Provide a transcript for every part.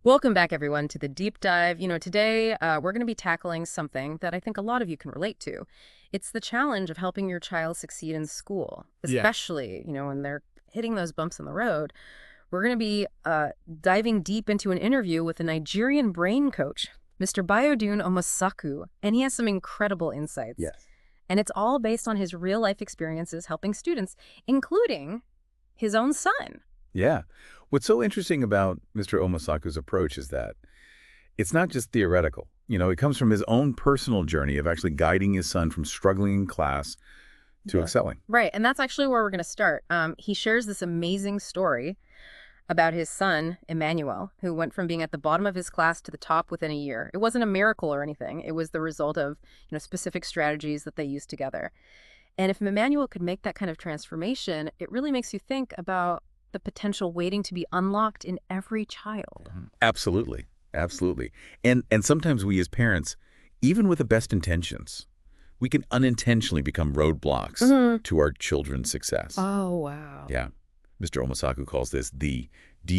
Welcome back, everyone, to the deep dive. Today we're going to be tackling something that I think a lot of you can relate to. It's the challenge of helping your child succeed in school, Yeah. especially, when they're hitting those bumps in the road. We're going to be diving deep into an interview with a Nigerian brain coach, Mr. Biodun Omosaku, and he has some incredible insights. Yes. And it's all based on his real-life experiences helping students, including his own son. Yeah. What's so interesting about Mr. Omosaku's approach is that it's not just theoretical. It comes from his own personal journey of actually guiding his son from struggling in class to Yeah. excelling. Right, and that's actually where we're going to start. He shares this amazing story about his son, Emmanuel, who went from being at the bottom of his class to the top within a year. It wasn't a miracle or anything. It was the result of, specific strategies that they used together. And if Emmanuel could make that kind of transformation, it really makes you think about the potential waiting to be unlocked in every child. Absolutely. Absolutely. And sometimes we as parents, even with the best intentions, we can unintentionally become roadblocks Hmm. to our children's success. Oh, wow. Yeah. Mr. Omosaku calls this the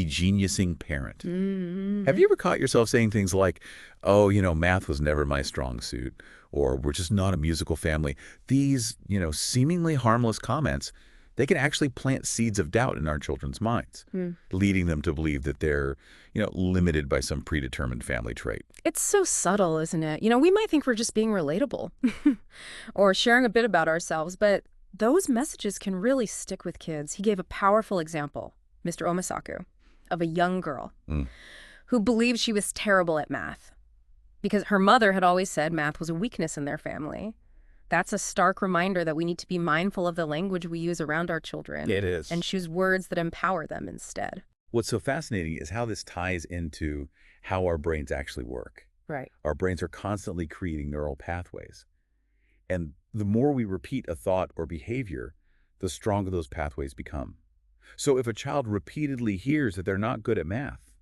degeniusing parent. Have Hmm. you ever caught yourself saying things like, oh, math was never my strong suit, or we're just not a musical family? These, seemingly harmless comments, they can actually plant seeds of doubt in our children's minds, leading them to believe that they're, limited by some predetermined family trait. It's so subtle, isn't it? We might think we're just being relatable or sharing a bit about ourselves, but those messages can really stick with kids. He gave a powerful example, Mr. Omasaku, of a young girl Mm, who believed she was terrible at math because her mother had always said math was a weakness in their family. That's a stark reminder that we need to be mindful of the language we use around our children it is. and choose words that empower them instead. What's so fascinating is how this ties into how our brains actually work. Right. Our brains are constantly creating neural pathways. And the more we repeat a thought or behavior, the stronger those pathways become. So if a child repeatedly hears that they're not good at math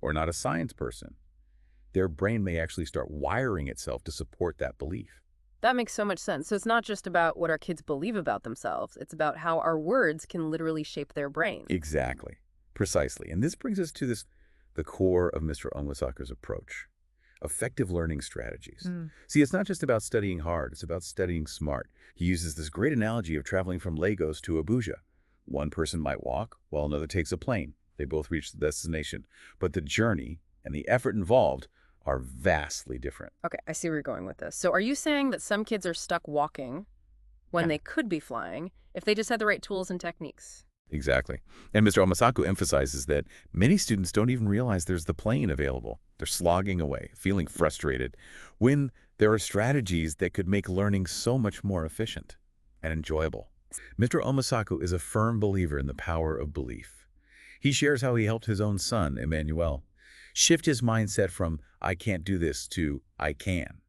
or not a science person, their brain may actually start wiring itself to support that belief. That makes so much sense. So it's not just about what our kids believe about themselves. It's about how our words can literally shape their brains. Exactly. Precisely. And this brings us to the core of Mr. Onwasaku's approach. Effective learning strategies. Mm. See, it's not just about studying hard, it's about studying smart. He uses this great analogy of traveling from Lagos to Abuja. One person might walk, while another takes a plane. They both reach the destination. But the journey and the effort involved are vastly different. Okay, I see where you're going with this. So are you saying that some kids are stuck walking when Yeah. they could be flying if they just had the right tools and techniques? Exactly. And Mr. Omasaku emphasizes that many students don't even realize there's the plane available. They're slogging away, feeling frustrated, when there are strategies that could make learning so much more efficient and enjoyable. Mr. Omasaku is a firm believer in the power of belief. He shares how he helped his own son, Emmanuel, shift his mindset from "I can't do this" to "I can."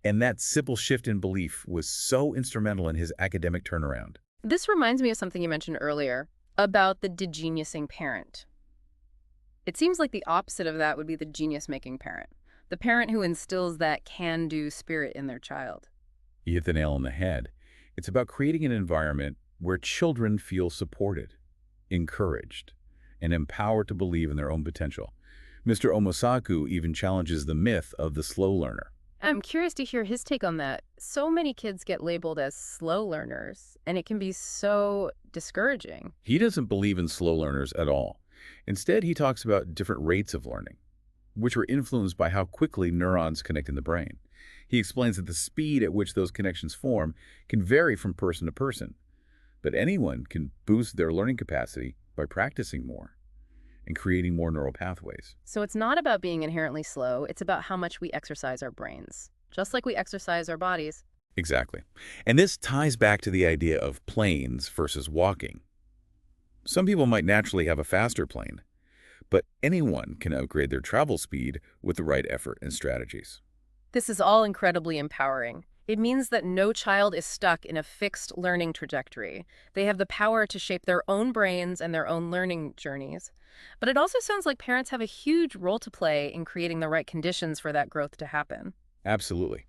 And that simple shift in belief was so instrumental in his academic turnaround. This reminds me of something you mentioned earlier about the degeniusing parent. It seems like the opposite of that would be the genius-making parent, the parent who instills that can-do spirit in their child. You hit the nail on the head. It's about creating an environment where children feel supported, encouraged, and empowered to believe in their own potential. Mr. Omosaku even challenges the myth of the slow learner. I'm curious to hear his take on that. So many kids get labeled as slow learners, and it can be so discouraging. He doesn't believe in slow learners at all. Instead, he talks about different rates of learning, which are influenced by how quickly neurons connect in the brain. He explains that the speed at which those connections form can vary from person to person, but anyone can boost their learning capacity by practicing more and creating more neural pathways. So it's not about being inherently slow, it's about how much we exercise our brains, just like we exercise our bodies. Exactly. And this ties back to the idea of planes versus walking. Some people might naturally have a faster plane, but anyone can upgrade their travel speed with the right effort and strategies. This is all incredibly empowering. It means that no child is stuck in a fixed learning trajectory. They have the power to shape their own brains and their own learning journeys. But it also sounds like parents have a huge role to play in creating the right conditions for that growth to happen. Absolutely.